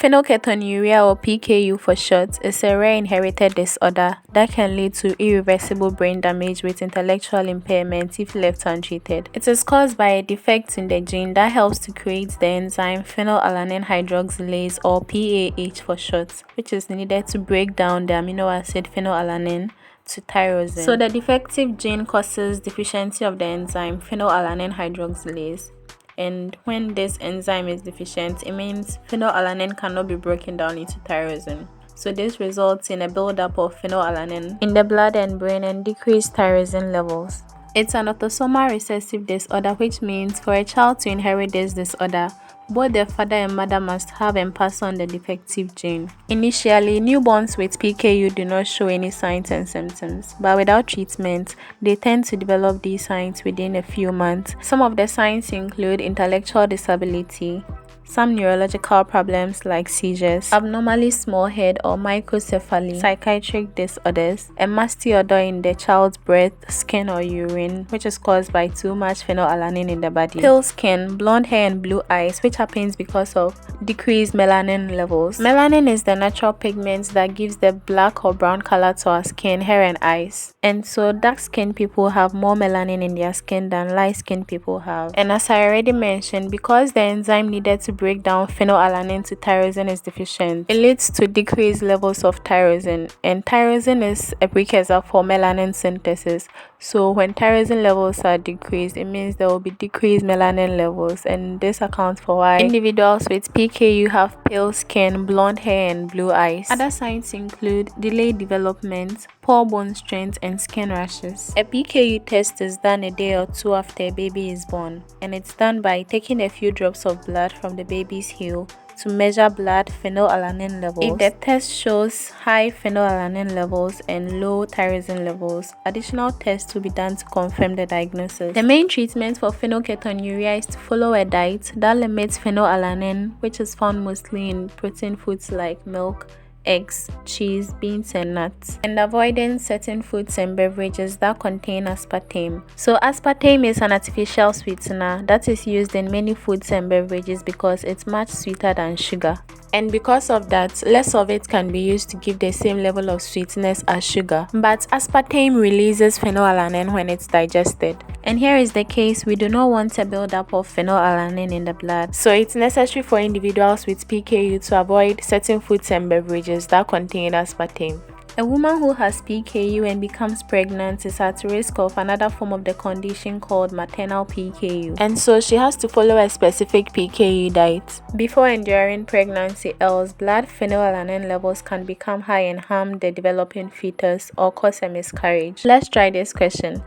Phenylketonuria, or PKU for short, is a rare inherited disorder that can lead to irreversible brain damage with intellectual impairment if left untreated. It is caused by a defect in the gene that helps to create the enzyme phenylalanine hydroxylase, or PAH for short, which is needed to break down the amino acid phenylalanine to tyrosine. So the defective gene causes deficiency of the enzyme phenylalanine hydroxylase. And when this enzyme is deficient, it means phenylalanine cannot be broken down into tyrosine. So this results in a buildup of phenylalanine in the blood and brain and decreased tyrosine levels. It's an autosomal recessive disorder, which means for a child to inherit this disorder, both the father and mother must have and pass on the defective gene. Initially, newborns with PKU do not show any signs and symptoms, but without treatment, they tend to develop these signs within a few months. Some of the signs include intellectual disability, some neurological problems like seizures, abnormally small head or microcephaly, psychiatric disorders, a musty odor in the child's breath, skin or urine, which is caused by too much phenylalanine in the body, pale skin, blonde hair and blue eyes, which happens because of decreased melanin levels. Melanin is the natural pigment that gives the black or brown color to our skin, hair and eyes. And so dark-skinned people have more melanin in their skin than light-skinned people have. And as I already mentioned, because the enzyme needed to break down phenylalanine to tyrosine is deficient, it leads to decreased levels of tyrosine, and tyrosine is a precursor for melanin synthesis. So when tyrosine levels are decreased, it means there will be decreased melanin levels, and this accounts for why individuals with PKU have pale skin, blonde hair and blue eyes. Other signs include delayed development, poor bone strength and skin rashes. A PKU test is done a day or two after a baby is born, and it's done by taking a few drops of blood from the baby's heel to measure blood phenylalanine levels. If the test shows high phenylalanine levels and low tyrosine levels, additional tests will be done to confirm the diagnosis. The main treatment for phenylketonuria is to follow a diet that limits phenylalanine, which is found mostly in protein foods like milk, eggs, cheese, beans and nuts, and avoiding certain foods and beverages that contain aspartame. So aspartame is an artificial sweetener that is used in many foods and beverages because it's much sweeter than sugar. And because of that, less of it can be used to give the same level of sweetness as sugar. But aspartame releases phenylalanine when it's digested. And here is the case: we do not want a buildup of phenylalanine in the blood. So it's necessary for individuals with PKU to avoid certain foods and beverages that contain aspartame. A woman who has PKU and becomes pregnant is at risk of another form of the condition called maternal PKU, and so she has to follow a specific PKU diet. Before and during pregnancy, else blood phenylalanine levels can become high and harm the developing fetus or cause a miscarriage. Let's try this question.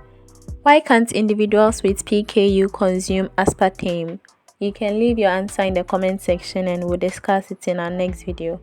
Why can't individuals with PKU consume aspartame? You can leave your answer in the comment section and we'll discuss it in our next video.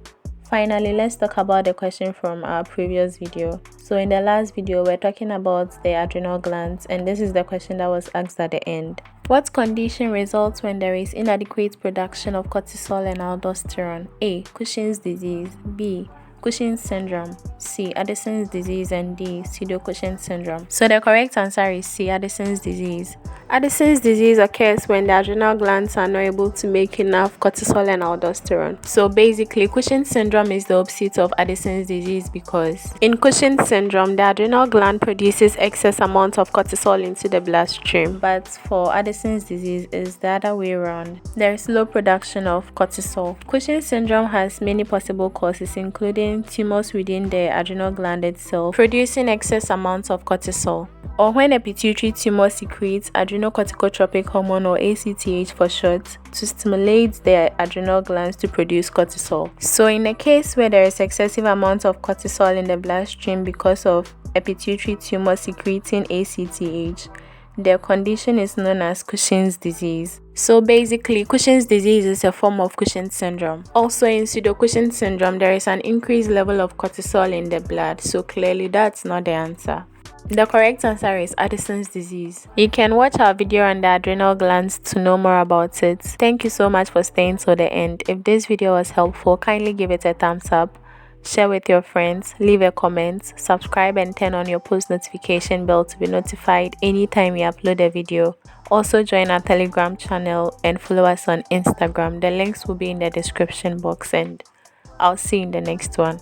Finally, let's talk about the question from our previous video. So in the last video, we're talking about the adrenal glands, and this is the question that was asked at the end. What condition results when there is inadequate production of cortisol and aldosterone? A. Cushing's disease. B. Cushing's syndrome. C. Addison's disease. And D. Pseudo-Cushing's syndrome. So the correct answer is C. Addison's disease. Addison's disease occurs when the adrenal glands are not able to make enough cortisol and aldosterone. So basically, Cushing's syndrome is the opposite of Addison's disease, because in Cushing's syndrome, the adrenal gland produces excess amount of cortisol into the bloodstream. But for Addison's disease, it's the other way around. There is low production of cortisol. Cushing's syndrome has many possible causes, including tumors within the adrenal gland itself producing excess amounts of cortisol, or when a pituitary tumor secretes adrenocorticotropic hormone, or ACTH for short, to stimulate the adrenal glands to produce cortisol. So in a case where there is excessive amount of cortisol in the bloodstream because of a pituitary tumor secreting ACTH, the condition is known as Cushing's disease. So basically, Cushing's disease is a form of Cushing's syndrome. Also in pseudo-Cushing's syndrome, there is an increased level of cortisol in the blood, so clearly that's not the answer. The correct answer is Addison's disease. You can watch our video on the adrenal glands to know more about it. Thank you so much for staying till the end. If this video was helpful, kindly give it a thumbs up. share with your friends, leave a comment, subscribe and turn on your post notification bell to be notified anytime we upload a video. Also join our Telegram channel and follow us on Instagram. The links will be in the description box, and I'll see you in the next one.